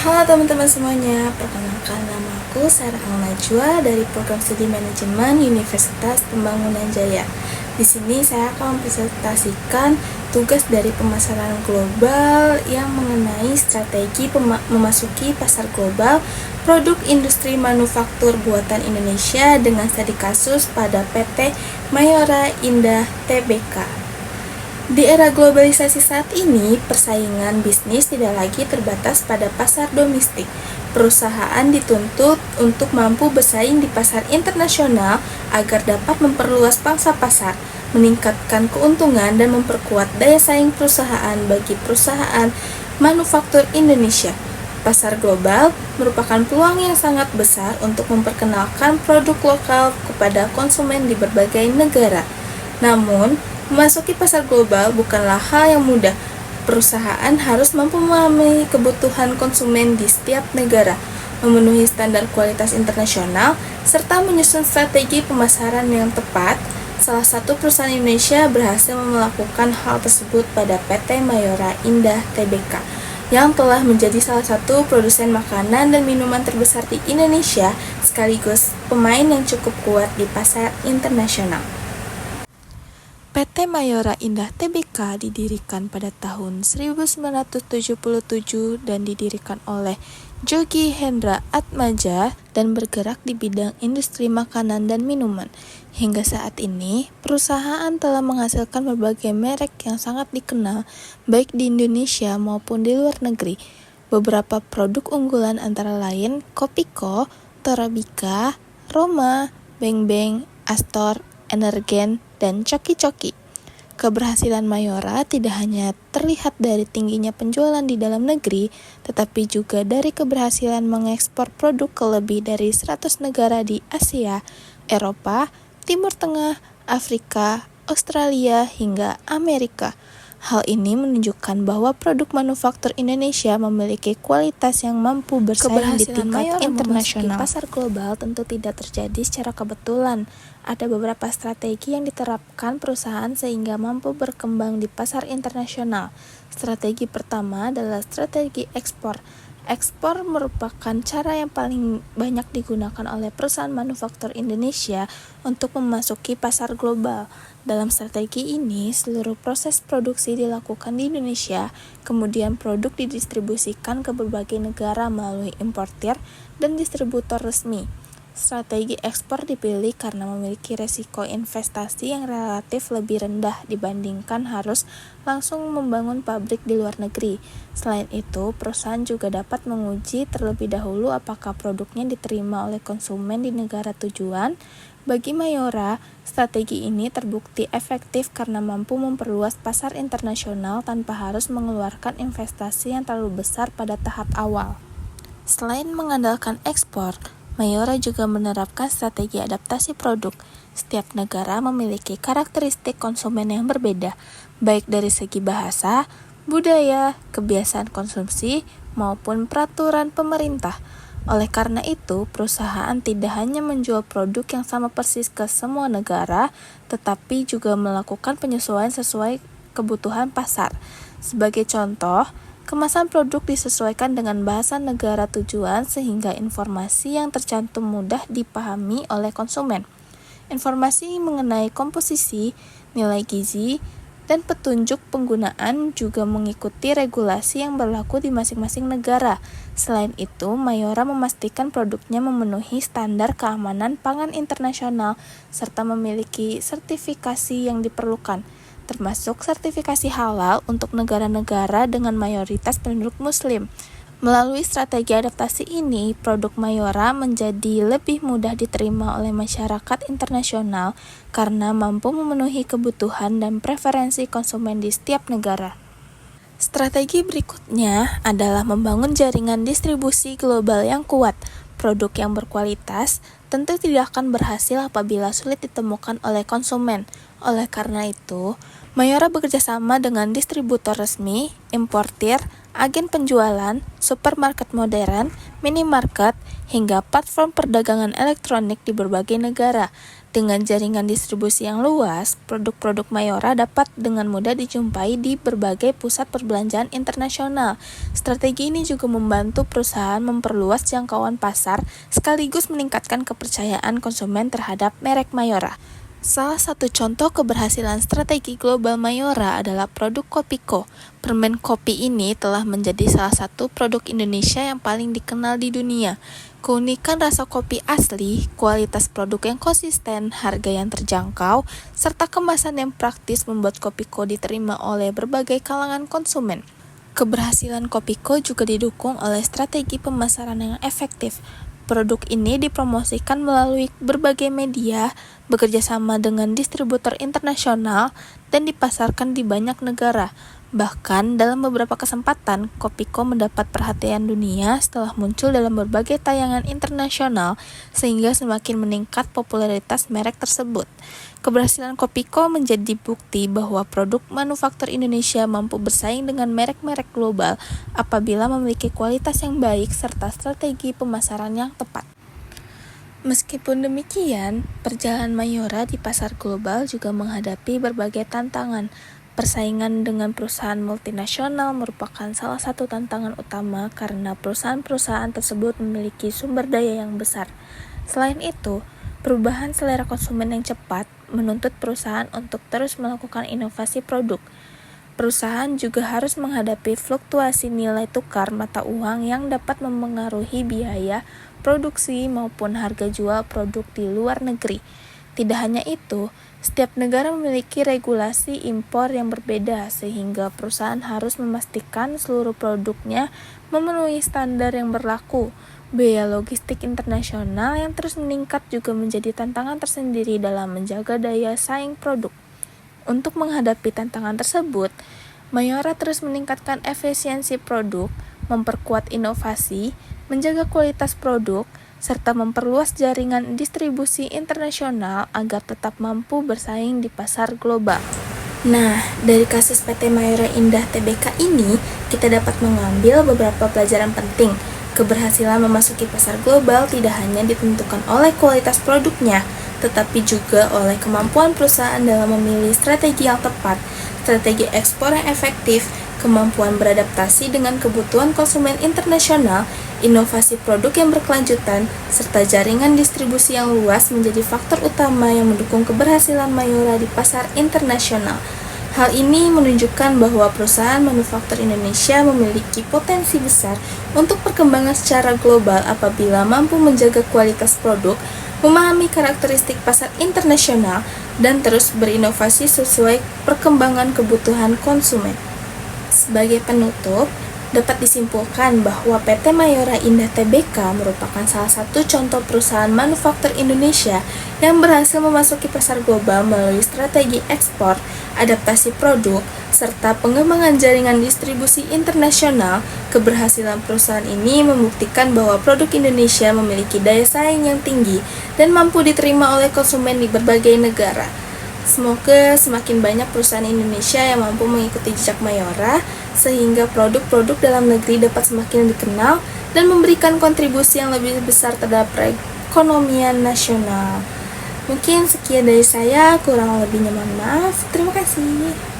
Halo teman-teman semuanya, perkenalkan nama aku Sarah Al-Najwa dari Program Studi Manajemen Universitas Pembangunan Jaya. Di sini saya akan mempresentasikan tugas dari pemasaran global yang mengenai strategi memasuki pasar global produk industri manufaktur buatan Indonesia dengan studi kasus pada PT Mayora Indah Tbk. Di era globalisasi saat ini, persaingan bisnis tidak lagi terbatas pada pasar domestik. Perusahaan dituntut untuk mampu bersaing di pasar internasional agar dapat memperluas pangsa pasar, meningkatkan keuntungan, dan memperkuat daya saing perusahaan bagi perusahaan manufaktur Indonesia. Pasar global merupakan peluang yang sangat besar untuk memperkenalkan produk lokal kepada konsumen di berbagai negara. Namun, memasuki pasar global bukanlah hal yang mudah. Perusahaan harus mampu memahami kebutuhan konsumen di setiap negara, memenuhi standar kualitas internasional, serta menyusun strategi pemasaran yang tepat. Salah satu perusahaan Indonesia berhasil melakukan hal tersebut pada PT Mayora Indah Tbk, yang telah menjadi salah satu produsen makanan dan minuman terbesar di Indonesia, sekaligus pemain yang cukup kuat di pasar internasional. PT Mayora Indah Tbk didirikan pada tahun 1977 dan didirikan oleh Jogi Hendra Atmaja dan bergerak di bidang industri makanan dan minuman. Hingga saat ini, perusahaan telah menghasilkan berbagai merek yang sangat dikenal baik di Indonesia maupun di luar negeri. Beberapa produk unggulan antara lain Kopiko, Torabika, Roma, Beng Beng, Astor, Energen, dan Coki-Coki. Keberhasilan Mayora tidak hanya terlihat dari tingginya penjualan di dalam negeri, tetapi juga dari keberhasilan mengekspor produk ke lebih dari 100 negara di Asia, Eropa, Timur Tengah, Afrika, Australia, hingga Amerika. Hal ini menunjukkan bahwa produk manufaktur Indonesia memiliki kualitas yang mampu bersaing di tingkat internasional. Pasar global tentu tidak terjadi secara kebetulan. Ada beberapa strategi yang diterapkan perusahaan sehingga mampu berkembang di pasar internasional. Strategi pertama adalah strategi ekspor. Ekspor merupakan cara yang paling banyak digunakan oleh perusahaan manufaktur Indonesia untuk memasuki pasar global. Dalam strategi ini, seluruh proses produksi dilakukan di Indonesia, kemudian produk didistribusikan ke berbagai negara melalui importir dan distributor resmi. Strategi ekspor dipilih karena memiliki resiko investasi yang relatif lebih rendah dibandingkan harus langsung membangun pabrik di luar negeri. Selain itu, perusahaan juga dapat menguji terlebih dahulu apakah produknya diterima oleh konsumen di negara tujuan. Bagi Mayora, strategi ini terbukti efektif karena mampu memperluas pasar internasional tanpa harus mengeluarkan investasi yang terlalu besar pada tahap awal. Selain mengandalkan ekspor, Mayora juga menerapkan strategi adaptasi produk. Setiap negara memiliki karakteristik konsumen yang berbeda, baik dari segi bahasa, budaya, kebiasaan konsumsi, maupun peraturan pemerintah. Oleh karena itu, perusahaan tidak hanya menjual produk yang sama persis ke semua negara, tetapi juga melakukan penyesuaian sesuai kebutuhan pasar. Sebagai contoh, kemasan produk disesuaikan dengan bahasa negara tujuan sehingga informasi yang tercantum mudah dipahami oleh konsumen. Informasi mengenai komposisi, nilai gizi, dan petunjuk penggunaan juga mengikuti regulasi yang berlaku di masing-masing negara. Selain itu, Mayora memastikan produknya memenuhi standar keamanan pangan internasional serta memiliki sertifikasi yang diperlukan, termasuk sertifikasi halal untuk negara-negara dengan mayoritas penduduk muslim. Melalui strategi adaptasi ini, produk Mayora menjadi lebih mudah diterima oleh masyarakat internasional karena mampu memenuhi kebutuhan dan preferensi konsumen di setiap negara. Strategi berikutnya adalah membangun jaringan distribusi global yang kuat. Produk yang berkualitas tentu tidak akan berhasil apabila sulit ditemukan oleh konsumen. Oleh karena itu, Mayora bekerjasama dengan distributor resmi, importir, agen penjualan, supermarket modern, minimarket, hingga platform perdagangan elektronik di berbagai negara. Dengan jaringan distribusi yang luas, produk-produk Mayora dapat dengan mudah dijumpai di berbagai pusat perbelanjaan internasional. Strategi ini juga membantu perusahaan memperluas jangkauan pasar sekaligus meningkatkan kepercayaan konsumen terhadap merek Mayora. Salah satu contoh keberhasilan strategi global Mayora adalah produk Kopiko. Permen kopi ini telah menjadi salah satu produk Indonesia yang paling dikenal di dunia. Keunikan rasa kopi asli, kualitas produk yang konsisten, harga yang terjangkau, serta kemasan yang praktis membuat Kopiko diterima oleh berbagai kalangan konsumen. Keberhasilan Kopiko juga didukung oleh strategi pemasaran yang efektif. Produk ini dipromosikan melalui berbagai media, bekerja sama dengan distributor internasional, dan dipasarkan di banyak negara. Bahkan dalam beberapa kesempatan, Kopiko mendapat perhatian dunia setelah muncul dalam berbagai tayangan internasional, sehingga semakin meningkat popularitas merek tersebut. Keberhasilan Kopiko menjadi bukti bahwa produk manufaktur Indonesia mampu bersaing dengan merek-merek global apabila memiliki kualitas yang baik serta strategi pemasaran yang tepat. Meskipun demikian, perjalanan Mayora di pasar global juga menghadapi berbagai tantangan. Persaingan dengan perusahaan multinasional merupakan salah satu tantangan utama karena perusahaan-perusahaan tersebut memiliki sumber daya yang besar. Selain itu, perubahan selera konsumen yang cepat menuntut perusahaan untuk terus melakukan inovasi produk. Perusahaan juga harus menghadapi fluktuasi nilai tukar mata uang yang dapat mempengaruhi biaya produksi maupun harga jual produk di luar negeri. Tidak hanya itu, setiap negara memiliki regulasi impor yang berbeda sehingga perusahaan harus memastikan seluruh produknya memenuhi standar yang berlaku. Biaya logistik internasional yang terus meningkat juga menjadi tantangan tersendiri dalam menjaga daya saing produk. Untuk menghadapi tantangan tersebut, Mayora terus meningkatkan efisiensi produk, memperkuat inovasi, menjaga kualitas produk, serta memperluas jaringan distribusi internasional agar tetap mampu bersaing di pasar global. Nah, dari kasus PT Mayora Indah Tbk ini, kita dapat mengambil beberapa pelajaran penting. Keberhasilan memasuki pasar global tidak hanya ditentukan oleh kualitas produknya, tetapi juga oleh kemampuan perusahaan dalam memilih strategi yang tepat, strategi ekspor yang efektif, kemampuan beradaptasi dengan kebutuhan konsumen internasional, inovasi produk yang berkelanjutan, serta jaringan distribusi yang luas menjadi faktor utama yang mendukung keberhasilan Mayora di pasar internasional. Hal ini menunjukkan bahwa perusahaan manufaktur Indonesia memiliki potensi besar untuk perkembangan secara global apabila mampu menjaga kualitas produk, memahami karakteristik pasar internasional, dan terus berinovasi sesuai perkembangan kebutuhan konsumen. Sebagai penutup, dapat disimpulkan bahwa PT Mayora Indah Tbk merupakan salah satu contoh perusahaan manufaktur Indonesia yang berhasil memasuki pasar global melalui strategi ekspor, adaptasi produk, serta pengembangan jaringan distribusi internasional. Keberhasilan perusahaan ini membuktikan bahwa produk Indonesia memiliki daya saing yang tinggi dan mampu diterima oleh konsumen di berbagai negara. Semoga semakin banyak perusahaan Indonesia yang mampu mengikuti jejak Mayora, sehingga produk-produk dalam negeri dapat semakin dikenal dan memberikan kontribusi yang lebih besar terhadap perekonomian nasional. Mungkin sekian dari saya, kurang lebihnya mohon maaf. Terima kasih.